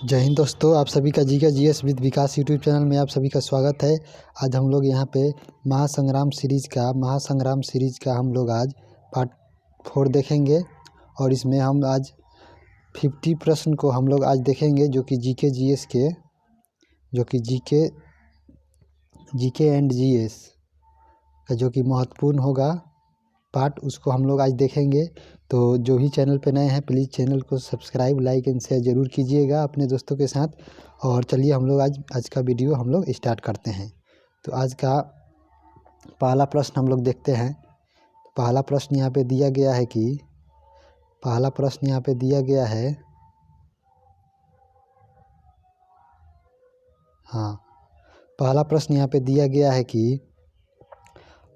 जय हिंद दोस्तों, आप सभी का GS with Vikas YouTube channel में आप सभी का स्वागत है। आज हम लोग यहाँ पे महासंग्राम सीरीज का हम लोग आज पार्ट 4 देखेंगे और इसमें हम आज 50 प्रश्न को हम लोग आज देखेंगे जो कि जीके एंड जीएस का जो कि महत्वपूर्ण होगा पार्ट, उसको हम लोग आज देखेंगे। तो जो भी चैनल पे नए हैं प्लीज़ चैनल को सब्सक्राइब, लाइक एंड शेयर ज़रूर कीजिएगा अपने दोस्तों के साथ। और चलिए हम लोग आज का वीडियो हम लोग स्टार्ट करते हैं। तो आज का पहला प्रश्न हम लोग देखते हैं। पहला प्रश्न यहाँ पे दिया गया है कि पहला प्रश्न यहाँ पे दिया गया है कि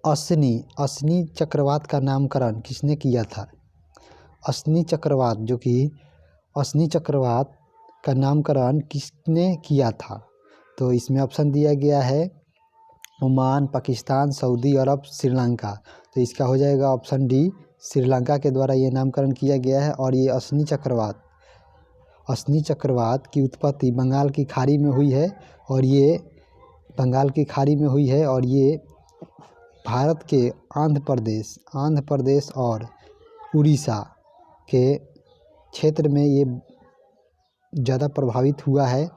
अश्नी चक्रवात का नामकरण किसने किया था। अश्नी चक्रवात का नामकरण किसने किया था। तो इसमें ऑप्शन दिया गया है ओमान, पाकिस्तान, सऊदी अरब, श्रीलंका। तो इसका हो जाएगा ऑप्शन डी, श्रीलंका के द्वारा ये नामकरण किया गया है। और ये अश्नी चक्रवात की उत्पत्ति बंगाल की खाड़ी में हुई है और ये भारत के आंध्र प्रदेश और उड़ीसा के क्षेत्र में ये ज़्यादा प्रभावित हुआ है।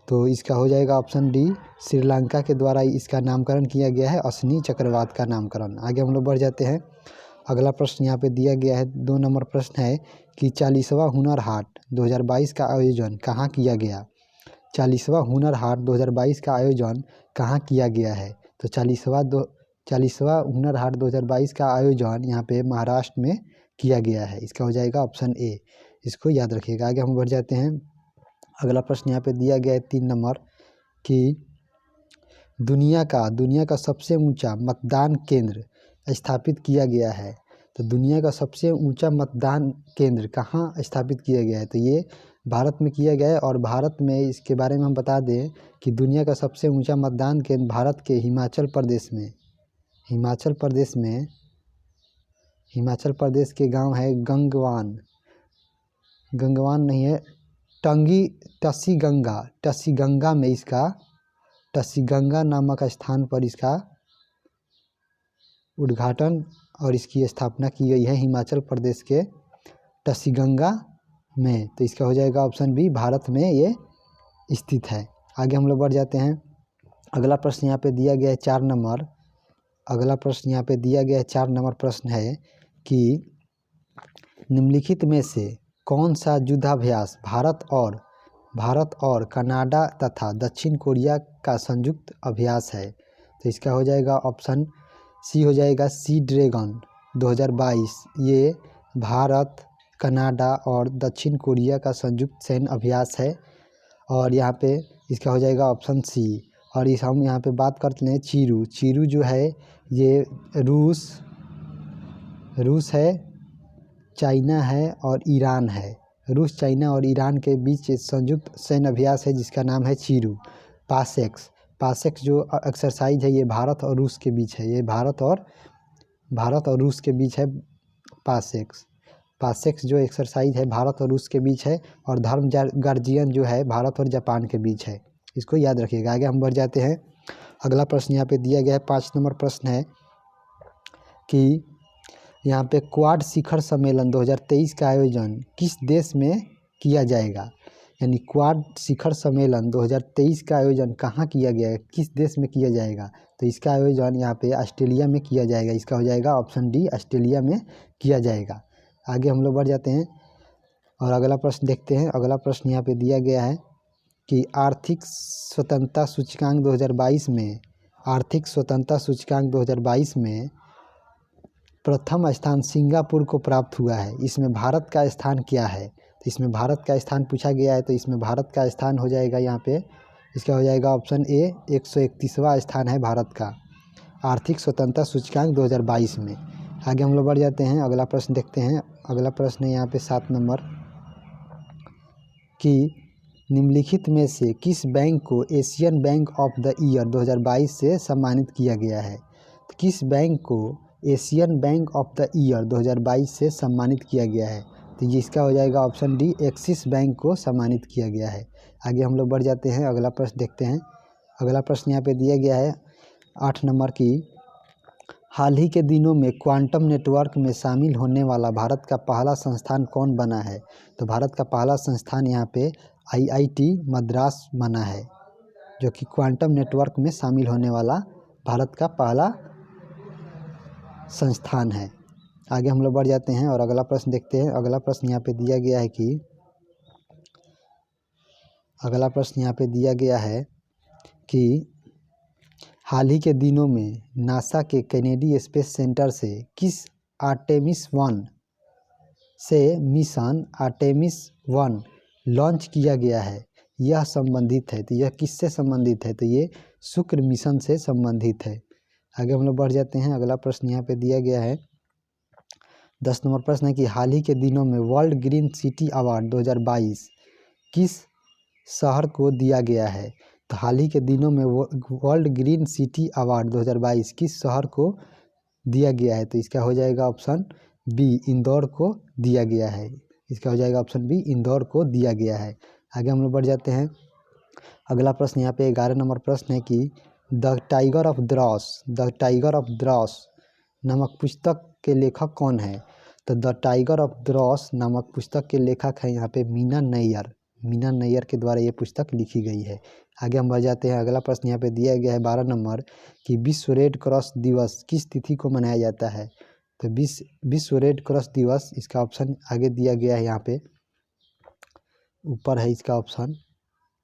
तो इसका हो जाएगा ऑप्शन डी, श्रीलंका के द्वारा इसका नामकरण किया गया है, अश्नी चक्रवात का नामकरण। आगे हम लोग बढ़ जाते हैं। अगला प्रश्न यहाँ पे दिया गया है, 2 नंबर प्रश्न है कि 40वां हुनर हाट 2022 का आयोजन कहाँ किया गया। 40वां हुनर हाट 2022 का आयोजन कहाँ किया गया है। तो 40वां हुनर हाट 2022 का आयोजन यहाँ पे महाराष्ट्र में किया गया है। इसका हो जाएगा ऑप्शन ए, इसको याद रखिएगा। आगे हम बढ़ जाते हैं। अगला प्रश्न यहाँ पे दिया गया है 3 नंबर कि दुनिया का सबसे ऊंचा मतदान केंद्र स्थापित किया गया है। तो दुनिया का सबसे ऊंचा मतदान केंद्र कहाँ स्थापित किया गया है। तो ये भारत में किया गया है। और भारत में इसके बारे में हम बता दें कि दुनिया का सबसे ऊंचा मतदान केंद्र भारत के हिमाचल प्रदेश के गांव है गंगवान नहीं है, टसीगंगा में टसीगंगा नामक स्थान पर इसका उद्घाटन और इसकी स्थापना की गई है हिमाचल प्रदेश के टसीगंगा में। तो इसका हो जाएगा ऑप्शन बी, भारत में ये स्थित है। आगे हम लोग बढ़ जाते हैं। अगला प्रश्न यहाँ पे दिया गया है 4 नंबर। प्रश्न है कि निम्नलिखित में से कौन सा युद्धाभ्यास भारत और कनाडा तथा दक्षिण कोरिया का संयुक्त अभ्यास है। तो इसका हो जाएगा ऑप्शन सी, हो जाएगा सी ड्रैगन 2022। ये भारत, कनाडा और दक्षिण कोरिया का संयुक्त सैन्य अभ्यास है। और यहाँ पे इसका हो जाएगा ऑप्शन सी। और हम यहाँ पे बात करते हैं चीरू जो है ये रूस है, चाइना है और ईरान है। रूस, चाइना और ईरान के बीच संयुक्त सैन्य अभ्यास है जिसका नाम है चीरू। पासेक्स जो एक्सरसाइज है ये भारत और रूस के बीच है। ये भारत और रूस के बीच है। पासेक्स जो एक्सरसाइज है भारत और रूस के बीच है। और धर्म गार्जियन जो है भारत और जापान के बीच है। इसको याद रखिएगा। आगे हम बढ़ जाते हैं। अगला प्रश्न यहाँ पे दिया गया है 5 नंबर प्रश्न है कि यहाँ पे क्वाड शिखर सम्मेलन 2023 का आयोजन किस देश में किया जाएगा। यानी क्वाड शिखर सम्मेलन 2023 का आयोजन कहाँ किया गया है, किस देश में किया जाएगा। तो इसका आयोजन यहाँ पे ऑस्ट्रेलिया में किया जाएगा। इसका हो जाएगा ऑप्शन डी, ऑस्ट्रेलिया में किया जाएगा। आगे हम लोग बढ़ जाते हैं और अगला प्रश्न देखते हैं। अगला प्रश्न यहाँ पे दिया गया है कि आर्थिक स्वतंत्रता सूचकांक 2022 में प्रथम स्थान सिंगापुर को प्राप्त हुआ है। इसमें भारत का स्थान क्या है। तो इसमें भारत का स्थान पूछा गया है। तो इसमें भारत का स्थान हो जाएगा यहाँ पे, इसका हो जाएगा ऑप्शन ए, 131वां स्थान है भारत का आर्थिक स्वतंत्रता सूचकांक 2022 में। आगे हम लोग बढ़ जाते हैं। अगला प्रश्न देखते हैं। अगला प्रश्न है यहाँ पे 7 नंबर कि निम्नलिखित में से किस बैंक को Asian bank of the year 2022 से सम्मानित किया गया है। तो किस बैंक को Asian bank of the year 2022 से सम्मानित किया गया है। तो ये इसका हो जाएगा ऑप्शन डी, एक्सिस बैंक को सम्मानित किया गया है। आगे हम लोग बढ़ जाते हैं, अगला प्रश्न देखते हैं। अगला प्रश्न यहाँ पे दिया गया है 8 नंबर की, हाल ही के दिनों में क्वांटम नेटवर्क में शामिल होने वाला भारत का पहला संस्थान कौन बना है? तो भारत का पहला संस्थान यहाँ पे IIT मद्रास बना है, जो कि क्वांटम नेटवर्क में शामिल होने वाला भारत का पहला संस्थान है। आगे हम लोग बढ़ जाते हैं और अगला प्रश्न देखते हैं। अगला प्रश्न यहाँ पे दिया गया है कि हाल ही के दिनों में नासा के केनेडी स्पेस सेंटर से किस आर्टेमिस 1 से मिशन आर्टेमिस 1 लॉन्च किया गया है? यह संबंधित है, तो यह किससे संबंधित है? तो ये शुक्र मिशन से संबंधित है। आगे हम लोग बढ़ जाते हैं। अगला प्रश्न यहाँ पे दिया गया है 10 नंबर प्रश्न है कि हाल ही के दिनों में वर्ल्ड ग्रीन सिटी अवार्ड 2022 किस शहर को दिया गया है? तो हाल ही के दिनों में वर्ल्ड ग्रीन सिटी अवार्ड 2022 किस शहर को दिया गया है? तो इसका हो जाएगा ऑप्शन बी, इंदौर को दिया गया है। इसका हो जाएगा ऑप्शन बी, इंदौर को दिया गया है। आगे हम लोग बढ़ जाते हैं। अगला प्रश्न यहाँ पे 11 नंबर प्रश्न है कि द टाइगर ऑफ द्रॉस नामक पुस्तक के लेखक कौन है? तो द टाइगर ऑफ द्रॉस नामक पुस्तक के लेखक है यहाँ पे मीना नैयर के द्वारा ये पुस्तक लिखी गई है। आगे हम बढ़ जाते हैं। अगला प्रश्न यहाँ पे दिया गया है 12 नंबर कि विश्व रेड क्रॉस दिवस किस तिथि को मनाया जाता है? तो विश्व रेड क्रॉस दिवस, इसका ऑप्शन आगे दिया गया है, यहाँ पे ऊपर है इसका ऑप्शन।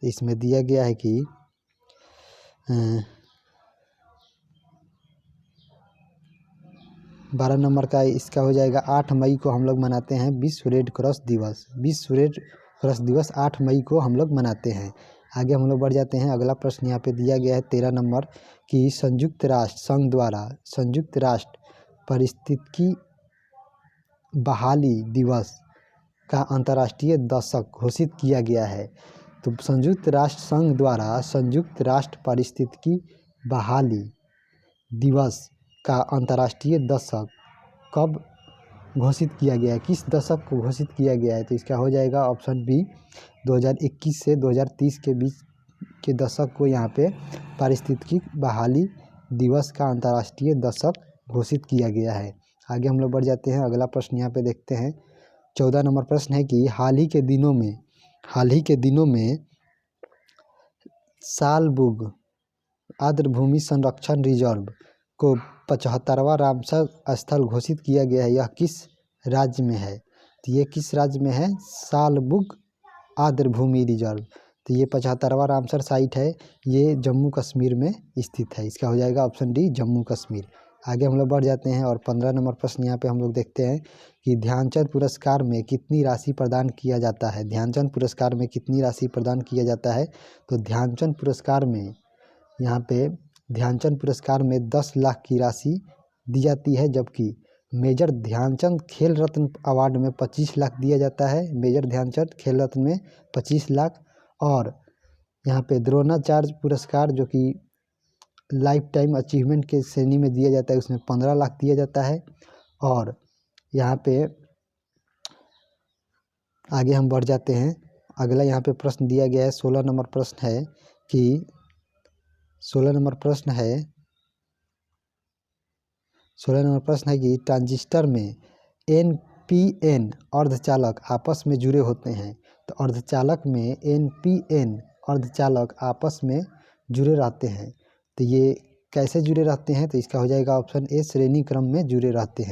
इसमें दिया गया है कि 12 नंबर का इसका हो जाएगा 8 मई को हम लोग मनाते हैं विश्व रेड क्रॉस दिवस। विश्व रेड क्रॉस दिवस 8 मई को हम लोग मनाते हैं। आगे हम लोग बढ़ जाते हैं। अगला प्रश्न यहाँ पे दिया गया है 13 नंबर कि संयुक्त राष्ट्र संघ द्वारा संयुक्त राष्ट्र पारिस्थितिकी बहाली दिवस का अंतर्राष्ट्रीय दिवस घोषित किया गया है। तो संयुक्त राष्ट्र संघ द्वारा संयुक्त राष्ट्र पारिस्थितिकी बहाली दिवस का अंतर्राष्ट्रीय दशक कब घोषित किया गया है? किस दशक को घोषित किया गया है? तो इसका हो जाएगा ऑप्शन बी, 2021 से 2030 के बीच के दशक को यहाँ पे पारिस्थितिकी बहाली दिवस का अंतर्राष्ट्रीय दशक घोषित किया गया है। आगे हम लोग बढ़ जाते हैं। अगला प्रश्न यहाँ पे देखते हैं 14 नंबर प्रश्न है कि हाल ही के दिनों में सालबुग आर्द्रभूमि संरक्षण रिजर्व को 75वां रामसर स्थल घोषित किया गया है। यह किस राज्य में है? तो ये किस राज्य में है? सालबुग आर्द्रभूमि रिजर्व। तो ये 75वां रामसर साइट है, ये जम्मू कश्मीर में स्थित है। इसका हो जाएगा ऑप्शन डी, जम्मू कश्मीर। आगे हम लोग बढ़ जाते हैं और 15 नंबर प्रश्न यहाँ पे हम लोग देखते हैं कि ध्यानचंद पुरस्कार में कितनी राशि प्रदान किया जाता है? ध्यानचंद पुरस्कार में कितनी राशि प्रदान किया जाता है? तो ध्यानचंद पुरस्कार में यहाँ पे ध्यानचंद पुरस्कार में 10 लाख की राशि दी जाती है, जबकि मेजर ध्यानचंद खेल रत्न अवार्ड में 25 लाख दिया जाता है। मेजर ध्यानचंद खेल रत्न में 25 लाख, और यहाँ पे द्रोणाचार्य पुरस्कार जो कि लाइफ टाइम अचीवमेंट के श्रेणी में दिया जाता है, उसमें 15 लाख दिया जाता है। और यहाँ पे आगे हम बढ़ जाते हैं। अगला यहाँ पे प्रश्न दिया गया है 16 नंबर प्रश्न है कि 16 नंबर प्रश्न है कि ट्रांजिस्टर में NPN अर्धचालक आपस में जुड़े होते हैं। तो अर्धचालक में NPN अर्धचालक आपस में जुड़े रहते हैं। तो ये कैसे जुड़े रहते हैं? तो इसका हो जाएगा ऑप्शन ए, श्रेणी क्रम में जुड़े रहते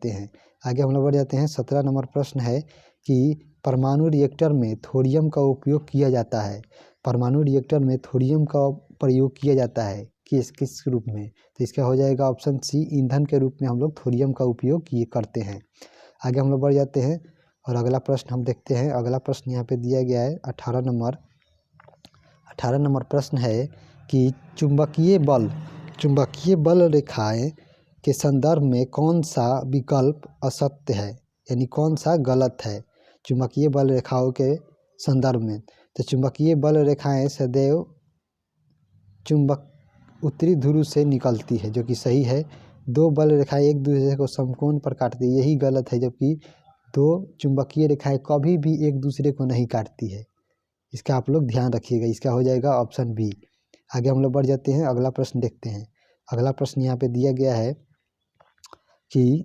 हैं। आगे हम लोग बढ़ जाते हैं। 17 नंबर प्रश्न है कि परमाणु रिएक्टर में थोरियम का उपयोग किया जाता है। परमाणु रिएक्टर में थोरियम का प्रयोग किया जाता है किस रूप में? तो इसका हो जाएगा ऑप्शन सी, ईंधन के रूप में हम लोग थोरियम का उपयोग करते हैं। आगे हम लोग बढ़ जाते हैं और अगला प्रश्न हम देखते हैं। अगला प्रश्न यहाँ पे दिया गया है 18 नंबर प्रश्न है कि चुंबकीय बल रेखाएं के संदर्भ में कौन सा विकल्प असत्य है, यानी कौन सा गलत है चुंबकीय बल रेखाओं के संदर्भ में? तो चुंबकीय बल रेखाएं सदैव चुंबक उत्तरी ध्रुव से निकलती है, जो कि सही है। 2 बल रेखाएं एक दूसरे को समकोण पर काटती है, यही गलत है, जबकि दो चुंबकीय रेखाएं कभी भी एक दूसरे को नहीं काटती है। इसका आप लोग ध्यान रखिएगा। इसका हो जाएगा ऑप्शन बी। आगे हम लोग बढ़ जाते हैं, अगला प्रश्न देखते हैं। अगला प्रश्न यहाँ पे दिया गया है कि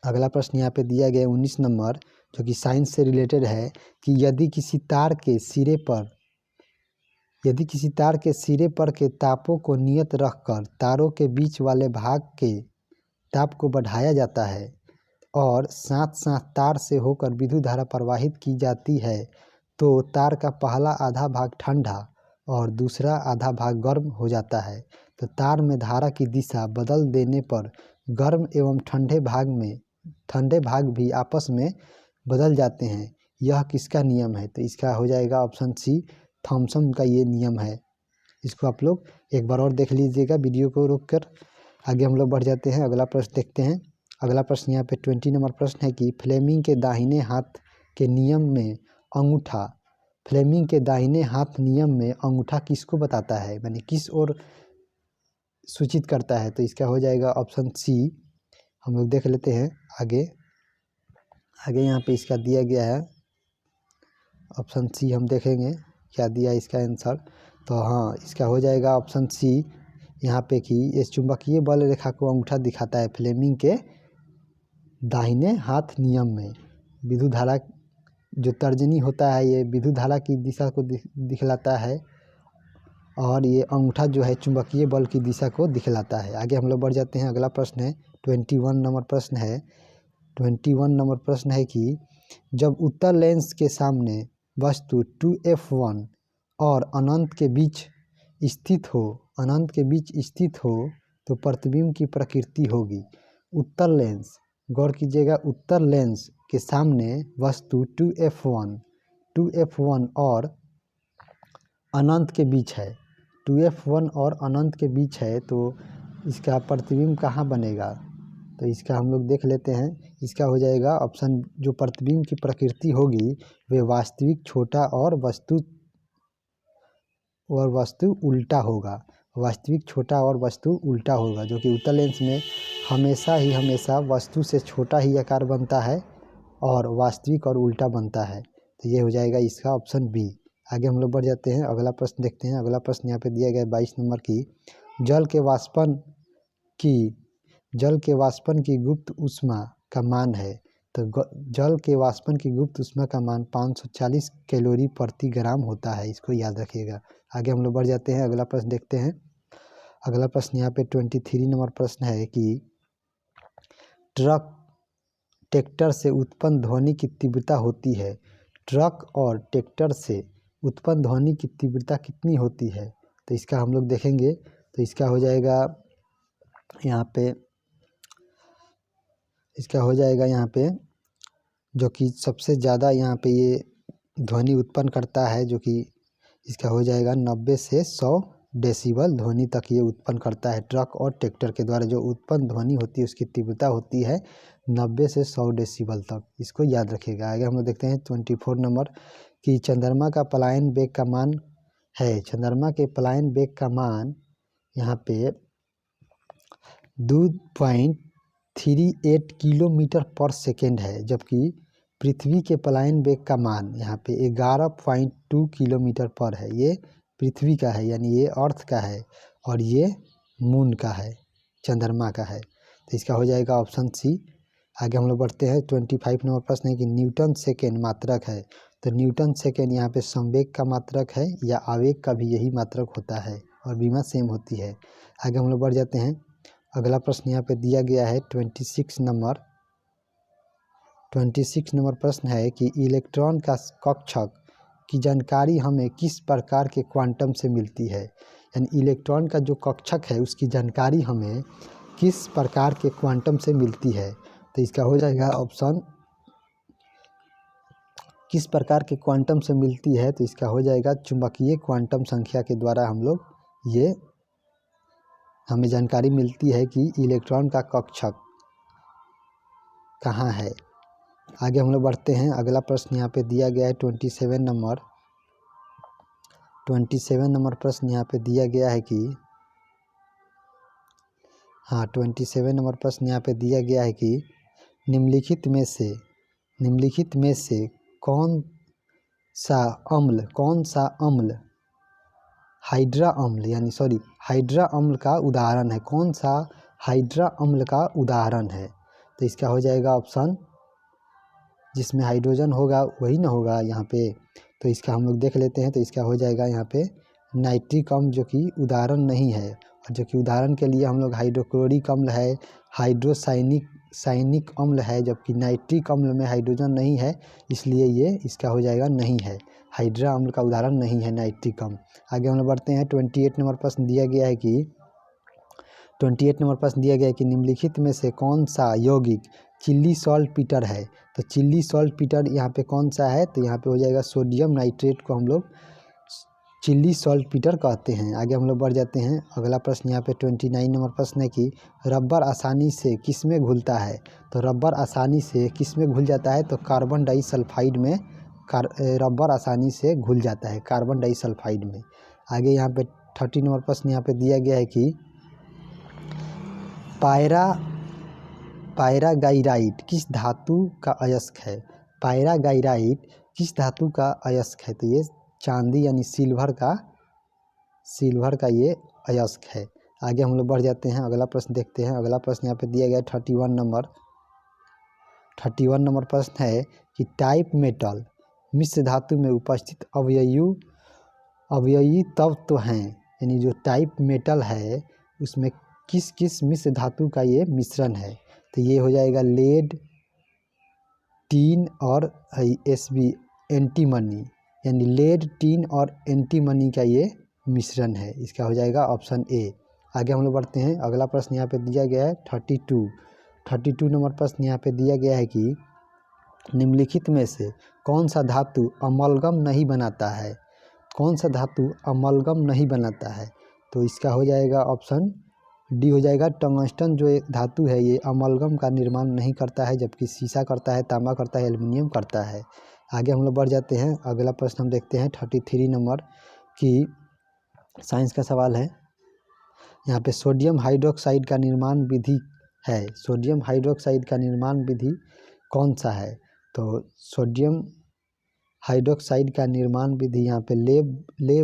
अगला प्रश्न यहाँ पे दिया गया है 19 नंबर, जो कि साइंस से रिलेटेड है कि यदि किसी तार के सिरे पर के तापों को नियत रखकर तारों के बीच वाले भाग के ताप को बढ़ाया जाता है और साथ साथ तार से होकर विद्युत धारा प्रवाहित की जाती है, तो तार का पहला आधा भाग ठंडा और दूसरा आधा भाग गर्म हो जाता है। तो तार में धारा की दिशा बदल देने पर गर्म एवं ठंडे भाग भी आपस में बदल जाते हैं। यह किसका नियम है? तो इसका हो जाएगा ऑप्शन सी, थॉमसन का ये नियम है। इसको आप लोग एक बार और देख लीजिएगा वीडियो को रोककर। आगे हम लोग बढ़ जाते हैं, अगला प्रश्न देखते हैं। अगला प्रश्न यहाँ पे 20 नंबर प्रश्न है कि फ्लेमिंग के दाहिने हाथ नियम में अंगूठा किसको बताता है, यानी किस ओर सूचित करता है? तो इसका हो जाएगा ऑप्शन सी। हम लोग देख लेते हैं आगे यहाँ पे इसका दिया गया है ऑप्शन सी। हम देखेंगे क्या दिया इसका आंसर। तो हाँ, इसका हो जाएगा ऑप्शन सी यहाँ पे कि इस चुंबकीय बल रेखा को अंगूठा दिखाता है फ्लेमिंग के दाहिने हाथ नियम में। विद्युत धारा जो तर्जनी होता है ये विद्युत धारा की दिशा को दिखलाता है और ये अंगूठा जो है चुंबकीय बल की दिशा को दिखलाता है। आगे हम लोग बढ़ जाते हैं, अगला प्रश्न है 21 नंबर प्रश्न है। 21 नंबर प्रश्न है कि जब उत्तर लेंस के सामने वस्तु 2f1 और अनंत के बीच स्थित हो तो प्रतिबिंब की प्रकृति होगी। उत्तर लेंस, गौर कीजिएगा, उत्तर लेंस के सामने वस्तु 2f1 और अनंत के बीच है। 2f1 और अनंत के बीच है, तो इसका प्रतिबिंब कहाँ बनेगा? तो इसका हम लोग देख लेते हैं। इसका हो जाएगा ऑप्शन, जो प्रतिबिंब की प्रकृति होगी वे वास्तविक छोटा और वस्तु उल्टा होगा। वास्तविक छोटा और वस्तु उल्टा होगा, जो कि उत्तर लेंस में हमेशा वस्तु से छोटा ही आकार बनता है और वास्तविक और उल्टा बनता है। तो ये हो जाएगा इसका ऑप्शन बी। आगे हम लोग बढ़ जाते हैं, अगला प्रश्न देखते हैं। अगला प्रश्न यहाँ पे दिया गया है 22 नंबर की जल के वाष्पन की गुप्त ऊष्मा का मान है। तो जल के वाष्पन की गुप्त ऊष्मा का मान 540 कैलोरी प्रति ग्राम होता है, इसको याद रखिएगा। आगे हम लोग बढ़ जाते हैं, अगला प्रश्न देखते हैं। अगला प्रश्न यहाँ पे 23 नंबर प्रश्न है कि ट्रैक्टर से उत्पन्न ध्वनि की तीव्रता होती है। ट्रक और ट्रैक्टर से उत्पन्न ध्वनि की तीव्रता कितनी होती है? तो इसका हम लोग देखेंगे। तो इसका हो जाएगा यहाँ पे जो कि सबसे ज़्यादा यहाँ पे ये ध्वनि उत्पन्न करता है, जो कि इसका हो जाएगा 90 से 100 डेसिबल ध्वनि तक ये उत्पन्न करता है। ट्रक और ट्रैक्टर के द्वारा जो उत्पन्न ध्वनि होती है उसकी तीव्रता होती है 90 से 100 डेसिबल तक, इसको याद रखिएगा। आगे हम लोग देखते हैं 24 नंबर कि चंद्रमा का पलायन वेग का मान है। चंद्रमा के पलायन वेग का मान यहाँ पे 2.38 किलोमीटर पर सेकेंड है, जबकि पृथ्वी के पलायन वेग का मान यहाँ पे 11.2 किलोमीटर पर है। ये पृथ्वी का है, यानी ये अर्थ का है, और ये मून का है, चंद्रमा का है। तो इसका हो जाएगा ऑप्शन सी। आगे हम लोग बढ़ते हैं, 25 नंबर प्रश्न है कि न्यूटन सेकेंड मात्रक है। तो न्यूटन सेकेंड यहाँ पे संवेग का मात्रक है या आवेग का भी यही मात्रक होता है, और बीमा सेम होती है। आगे हम लोग बढ़ जाते हैं, अगला प्रश्न यहाँ पे दिया गया है 26 नंबर प्रश्न है कि इलेक्ट्रॉन का कक्षक की जानकारी हमें किस प्रकार के क्वांटम से मिलती है। यानी इलेक्ट्रॉन का जो कक्षक है उसकी जानकारी हमें किस प्रकार के क्वांटम से मिलती है। तो इसका हो जाएगा ऑप्शन, किस प्रकार के क्वांटम से मिलती है, तो इसका हो जाएगा चुंबकीय क्वांटम संख्या के द्वारा हमें जानकारी मिलती है कि इलेक्ट्रॉन का कक्षक कहाँ है। आगे हम लोग बढ़ते हैं, अगला प्रश्न यहाँ पे दिया गया है 27 नंबर प्रश्न यहाँ पे दिया गया है कि 27 नंबर प्रश्न यहाँ पे दिया गया है कि निम्नलिखित में से निम्नलिखित में से कौन सा अम्ल हाइड्रा अम्ल का उदाहरण है? कौन सा हाइड्रा अम्ल का उदाहरण है? तो इसका हो जाएगा ऑप्शन, जिसमें हाइड्रोजन होगा वही ना होगा यहाँ पे। तो इसका हम लोग देख लेते हैं। तो इसका हो जाएगा यहाँ पे नाइट्रिक अम्ल, जो कि उदाहरण नहीं है। और जो कि उदाहरण के लिए हम लोग हाइड्रोक्लोरिक अम्ल है, साइनिक अम्ल है, जबकि नाइट्रिक अम्ल में हाइड्रोजन नहीं है, इसलिए ये इसका हो जाएगा नहीं है। हाइड्रा अम्ल का उदाहरण नहीं है नाइट्रिक अम्ल। आगे हम लोग बढ़ते हैं। 28 नंबर प्रश्न दिया गया है कि निम्नलिखित में से कौन सा यौगिक चिल्ली सॉल्ट पीटर है? तो चिल्ली सॉल्ट पीटर यहाँ पे कौन सा है? तो यहाँ पे हो जाएगा सोडियम नाइट्रेट को हम लोग चिल्ली सॉल्ट पीटर कहते हैं। आगे हम लोग बढ़ जाते हैं। अगला प्रश्न यहाँ पे 29 नंबर प्रश्न है कि रबर आसानी से किस में घुलता है? तो रबर आसानी से किस में घुल जाता है? तो कार्बन डाइसल्फाइड में रबर आसानी से घुल जाता है, कार्बन डाइसल्फाइड में। आगे यहाँ पे 30 नंबर प्रश्न यहाँ पे दिया गया है कि पायरागाइराइट किस धातु का अयस्क है? पायरागाइराइट किस धातु का अयस्क है? तो ये चांदी यानी सिल्वर का ये अयस्क है। आगे हम लोग बढ़ जाते हैं। अगला प्रश्न देखते हैं। अगला प्रश्न यहाँ पे दिया गया है 31 नंबर प्रश्न है कि टाइप मेटल मिश्र धातु में उपस्थित अवयवी तत्व हैं, यानी जो टाइप मेटल है उसमें किस किस मिश्र धातु का ये मिश्रण है? तो ये हो जाएगा लेड, टीन और Sb एंटीमनी, यानी लेड, टीन और एंटीमनी का ये मिश्रण है। इसका हो जाएगा ऑप्शन ए। आगे हम लोग बढ़ते हैं। अगला प्रश्न यहाँ पे दिया गया है 32 नंबर प्रश्न यहाँ पे दिया गया है कि निम्नलिखित में से कौन सा धातु अमलगम नहीं बनाता है? कौन सा धातु अमलगम नहीं बनाता है? तो इसका हो जाएगा ऑप्शन डी हो जाएगा। टंगस्टन जो एक धातु है ये अमलगम का निर्माण नहीं करता है, जबकि शीशा करता है, तांबा करता है, एल्युमिनियम करता है। आगे हम लोग बढ़ जाते हैं। अगला प्रश्न हम देखते हैं 33 नंबर की साइंस का सवाल है। यहाँ पे सोडियम हाइड्रोक्साइड का निर्माण विधि है। सोडियम हाइड्रोक्साइड का निर्माण विधि कौन सा है? तो सोडियम हाइड्रोक्साइड का निर्माण विधि यहाँ पे ले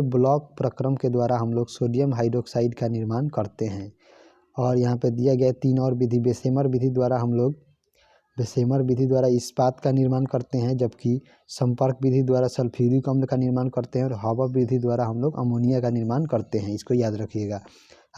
ब्लॉक प्रक्रम के द्वारा हम लोग सोडियम हाइड्रोक्साइड का निर्माण करते हैं। और यहाँ पे दिया गया 3 और विधि, बेसेमर विधि द्वारा इस्पात का निर्माण करते हैं, जबकि संपर्क विधि द्वारा सल्फ्यूरिक अम्ल का निर्माण करते हैं, और हवा विधि द्वारा हम लोग अमोनिया का निर्माण करते हैं। इसको याद रखिएगा।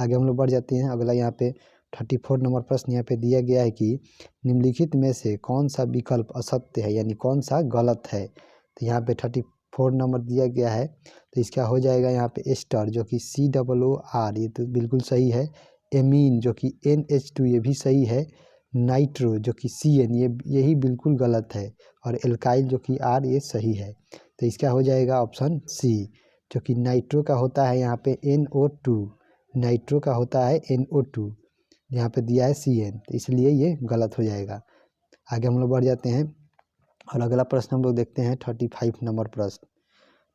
आगे हम लोग बढ़ जाते हैं। अगला यहाँ पे 34 नंबर प्रश्न यहाँ पे दिया गया है कि निम्नलिखित में से कौन सा विकल्प असत्य है, यानी कौन सा गलत है? तो यहाँ पे 34 नंबर दिया गया है। तो इसका हो जाएगा यहाँ पे एस्टर, जो कि COOR, ये तो बिल्कुल सही है। एमीन, जो कि NH2, ये भी सही है। नाइट्रो, जो कि CN, यही बिल्कुल गलत है। और एल्काइल, जो कि R, ये सही है। तो इसका हो जाएगा ऑप्शन सी, जो कि नाइट्रो का होता है यहाँ पे NO2, नाइट्रो का होता है NO2, यहाँ पे दिया है CN, तो इसलिए ये गलत हो जाएगा। आगे हम लोग बढ़ जाते हैं। और अगला प्रश्न हम लोग देखते हैं 35 नंबर प्रश्न।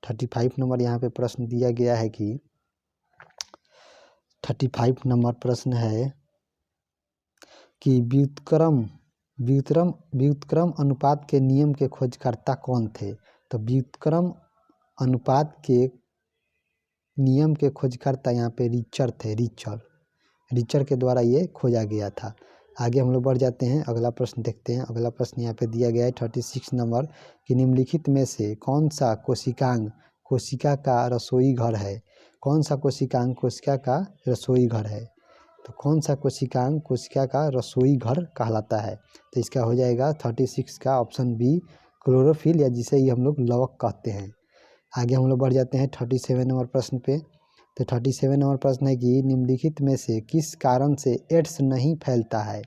35 नंबर यहाँ पे प्रश्न दिया गया है कि 35 नंबर प्रश्न है कि व्युत्क्रम अनुपात के नियम के खोजकर्ता कौन थे? तो व्युत्क्रम अनुपात के नियम के खोजकर्ता यहाँ पे रिचर थे। रिचर के द्वारा ये खोजा गया था। आगे हम लोग बढ़ जाते हैं। अगला प्रश्न देखते हैं। अगला प्रश्न यहाँ पे दिया गया है 36 नंबर कि निम्नलिखित में से कौन सा कोशिकांग कोशिका का रसोई घर है? कौन सा कोशिकांग कोशिका का रसोई घर है? तो कौन सा कोशिकांग कोशिका का रसोई घर कहलाता है? तो इसका हो जाएगा 36 का ऑप्शन बी, क्लोरोफिल, या जिसे ही हम लोग लवक कहते हैं। आगे हम लोग बढ़ जाते हैं 37 नंबर प्रश्न पे। तो 37 नंबर प्रश्न है कि निम्नलिखित में से किस कारण से एड्स नहीं फैलता है?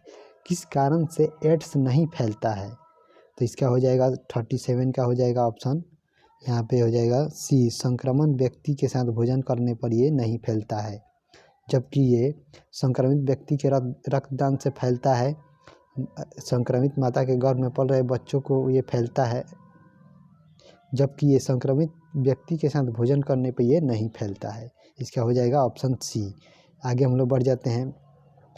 किस कारण से एड्स नहीं फैलता है? तो इसका हो जाएगा 37 का हो जाएगा ऑप्शन, यहाँ पे हो जाएगा सी, संक्रमण व्यक्ति के साथ भोजन करने पर ये नहीं फैलता है, जबकि ये संक्रमित व्यक्ति के रक्तदान से फैलता है। संक्रमित माता के गर्भ में पल रहे बच्चों को ये फैलता है, जबकि ये संक्रमित व्यक्ति के साथ भोजन करने पर ये नहीं फैलता है। इसका हो जाएगा ऑप्शन सी। आगे हम लोग बढ़ जाते हैं।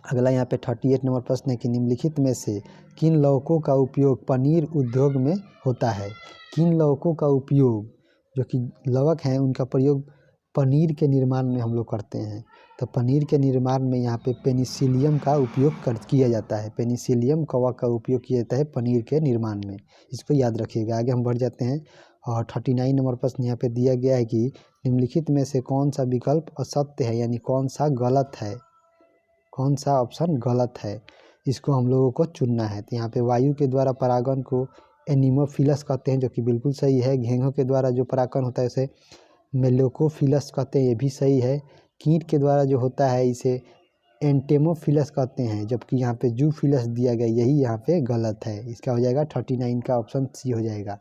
अगला यहाँ पे 38 नंबर प्रश्न है कि निम्नलिखित में से किन लौकों का उपयोग पनीर उद्योग में होता है। किन लौकों का उपयोग, जो कि लवक हैं, उनका प्रयोग पनीर के निर्माण में हम लोग करते हैं। तो पनीर के निर्माण में यहाँ पे पेनिसिलियम का उपयोग किया जाता है। पेनिसिलियम कवक का उपयोग किया जाता है पनीर के निर्माण में, इसको याद रखिएगा। आगे हम बढ़ जाते हैं और 39 नंबर प्रश्न यहाँ पे दिया गया है कि निम्नलिखित में से कौन सा विकल्प असत्य है, यानी कौन सा गलत है, कौन सा ऑप्शन गलत है, इसको हम लोगों को चुनना है। तो यहाँ पे वायु के द्वारा परागण को एनिमोफिलस कहते हैं, जो कि बिल्कुल सही है। घेंघों के द्वारा जो परागण होता है उसे मेलोकोफिलस कहते हैं, ये भी सही है। कीट के द्वारा जो होता है इसे एंटेमोफिलस कहते हैं, जबकि यहाँ पे जूफिलस दिया गया, यही यहाँ पे गलत है। इसका हो जाएगा 39 का ऑप्शन सी हो जाएगा।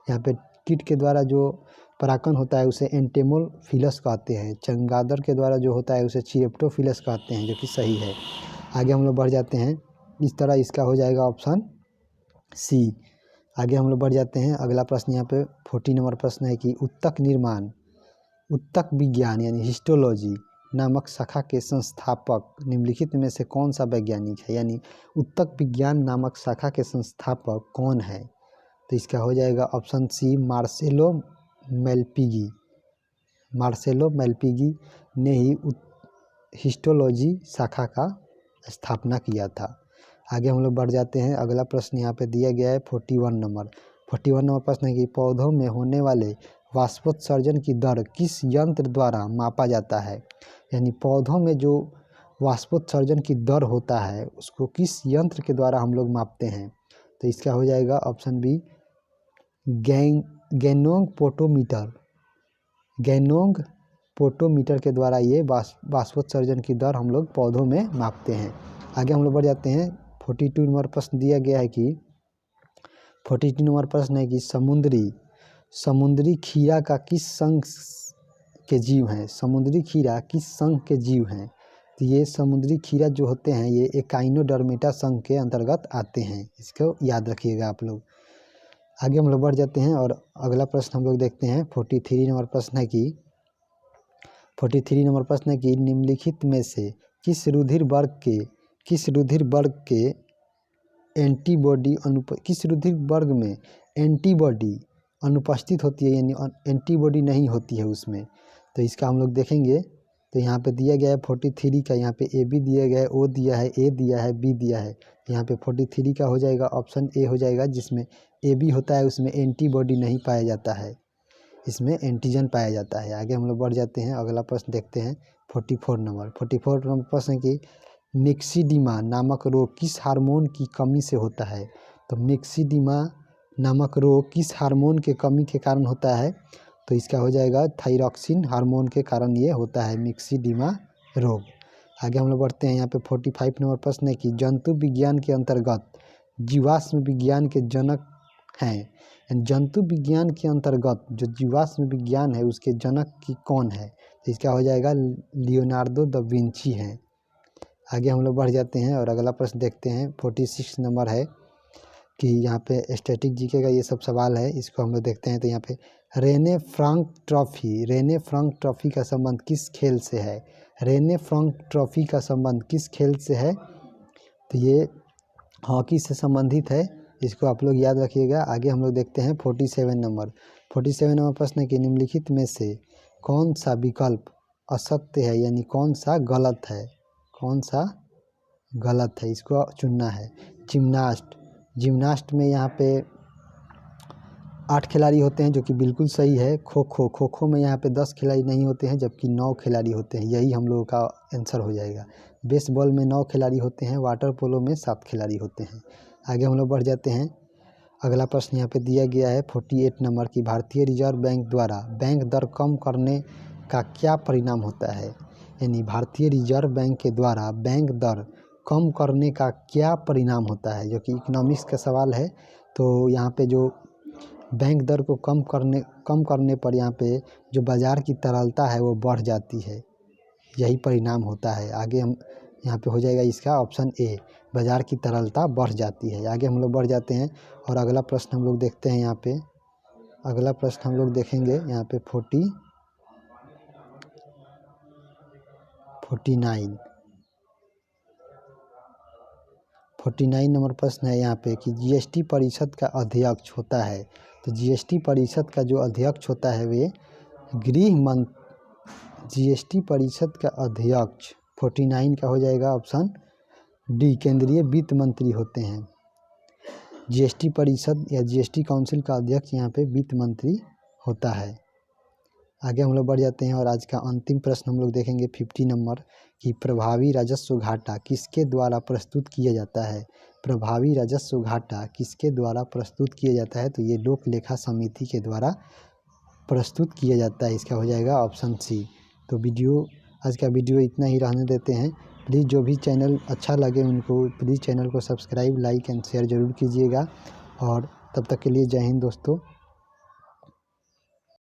यहाँ पे कीट के द्वारा जो परागण होता है उसे एंटेमोफिलस कहते हैं। चमगादड़ के द्वारा जो होता है उसे चिरेप्टोफिलस कहते हैं, जो कि सही है। आगे हम लोग बढ़ जाते हैं, इस तरह इसका हो जाएगा ऑप्शन सी। आगे हम लोग बढ़ जाते हैं। अगला प्रश्न यहाँ पे 40 नंबर प्रश्न है कि उत्तक विज्ञान यानी हिस्टोलॉजी नामक शाखा के संस्थापक निम्नलिखित में से कौन सा वैज्ञानिक है, यानी उत्तक विज्ञान नामक शाखा के संस्थापक कौन है। तो इसका हो जाएगा option C Marcelo Malpighi. Marcelo Malpighi ने ही हिस्टोलॉजी शाखा का स्थापना किया था। आगे हम लोग बढ़ जाते हैं। अगला प्रश्न यहाँ पे दिया गया है 41 नंबर प्रश्न है कि पौधों में होने वाले वाष्पोत्सर्जन की दर किस यंत्र द्वारा मापा जाता है, यानी पौधों में जो वाष्पोत्सर्जन की दर होता है उसको किस यंत्र के द्वारा हम लोग मापते हैं। तो इसका हो जाएगा ऑप्शन बी गैनोंग पोटोमीटर के द्वारा ये वाष्पोत्सर्जन की दर हम लोग पौधों में मापते हैं। आगे हम लोग बढ़ जाते हैं। 42 नंबर प्रश्न दिया गया है कि 42 नंबर प्रश्न है कि समुद्री खीरा का किस संघ के जीव हैं। समुद्री खीरा किस संघ के जीव हैं। तो ये समुद्री खीरा जो होते हैं ये एकाइनोडर्मेटा संघ के अंतर्गत आते हैं, इसको याद रखिएगा आप लोग। आगे हम लोग बढ़ जाते हैं और अगला प्रश्न हम लोग देखते हैं। 43 नंबर प्रश्न है कि निम्नलिखित में से किस रुधिर वर्ग में एंटीबॉडी अनुपस्थित होती है, यानी एंटीबॉडी नहीं होती है उसमें। तो इसका हम लोग देखेंगे। तो यहाँ पे दिया गया है 43 का, यहाँ पे ए बी दिया गया है, ओ दिया है, ए दिया है, बी दिया है। यहाँ पे 43 का हो जाएगा ऑप्शन ए हो जाएगा, जिसमें ए बी होता है उसमें एंटीबॉडी नहीं पाया जाता है, इसमें एंटीजन पाया जाता है। आगे हम लोग बढ़ जाते हैं। अगला प्रश्न देखते हैं 44 नंबर प्रश्न की मिक्सिडिमा नामक रोग किस हार्मोन की कमी से होता है। तो मिक्सिडिमा नामक रोग किस हार्मोन के कमी के कारण होता है। तो इसका हो जाएगा थायरॉक्सिन हार्मोन के कारण ये होता है मिक्सिडिमा रोग। आगे हम लोग बढ़ते हैं। यहाँ पे 45 नंबर प्रश्न है कि जंतु विज्ञान के अंतर्गत जीवाश्म विज्ञान के जनक हैं। जंतु विज्ञान के अंतर्गत जो जीवाश्म विज्ञान है उसके जनक की कौन है। तो इसका हो जाएगा लियोनार्डो दा विंची हैं। आगे हम लोग बढ़ जाते हैं और अगला प्रश्न देखते हैं। 46 नंबर है कि यहाँ पे स्टैटिक जीके का ये सब सवाल है, इसको हम लोग देखते हैं। तो यहाँ पे रेने फ्रांक ट्रॉफी का संबंध किस खेल से है। रेने फ्रांक ट्रॉफी का संबंध किस खेल से है। तो ये हॉकी से संबंधित है, इसको आप लोग याद रखिएगा। आगे हम लोग देखते हैं 47 नंबर प्रश्न है कि निम्नलिखित में से कौन सा विकल्प असत्य है, यानी कौन सा गलत है, इसको चुनना है। जिम्नास्ट में यहाँ पे 8 खिलाड़ी होते हैं, जो कि बिल्कुल सही है। खो में यहाँ पे 10 खिलाड़ी नहीं होते हैं, जबकि 9 खिलाड़ी होते हैं, यही हम लोगों का आंसर हो जाएगा। बेसबॉल में 9 खिलाड़ी होते हैं, वाटर पोलो में 7 खिलाड़ी होते हैं। आगे हम लोग बढ़ जाते हैं। अगला प्रश्न यहाँ पे दिया गया है 48 नंबर की भारतीय रिजर्व बैंक द्वारा बैंक दर कम करने का क्या परिणाम होता है, यानी भारतीय रिजर्व बैंक के द्वारा बैंक दर कम करने का क्या परिणाम होता है, जो कि इकोनॉमिक्स का सवाल है। तो यहाँ पे जो बैंक दर को कम करने पर यहाँ पे जो बाज़ार की तरलता है वो बढ़ जाती है, यही परिणाम होता है। आगे हम यहाँ पे हो जाएगा इसका ऑप्शन ए, बाज़ार की तरलता बढ़ जाती है। आगे हम लोग बढ़ जाते हैं और अगला प्रश्न हम लोग देखते हैं। यहाँ पे अगला प्रश्न हम लोग देखेंगे यहाँ पे 49 49 नंबर प्रश्न है यहाँ पे कि जीएसटी परिषद का अध्यक्ष होता है। तो जीएसटी परिषद का जो अध्यक्ष होता है वे गृह मंत्री। जीएसटी परिषद का अध्यक्ष 49 का हो जाएगा ऑप्शन डी, केंद्रीय वित्त मंत्री होते हैं। जीएसटी परिषद या जीएसटी काउंसिल का अध्यक्ष यहाँ पे वित्त मंत्री होता है। आगे हम लोग बढ़ जाते हैं और आज का अंतिम प्रश्न हम लोग देखेंगे 50 नंबर कि प्रभावी राजस्व घाटा किसके द्वारा प्रस्तुत किया जाता है। प्रभावी राजस्व घाटा किसके द्वारा प्रस्तुत किया जाता है, तो ये लोक लेखा समिति के द्वारा प्रस्तुत किया जाता है। इसका हो जाएगा ऑप्शन सी। तो आज का वीडियो इतना ही रहने देते हैं। प्लीज़ जो भी चैनल अच्छा लगे उनको प्लीज़ चैनल को सब्सक्राइब, लाइक एंड शेयर ज़रूर कीजिएगा। और तब तक के लिए जय हिंद दोस्तों।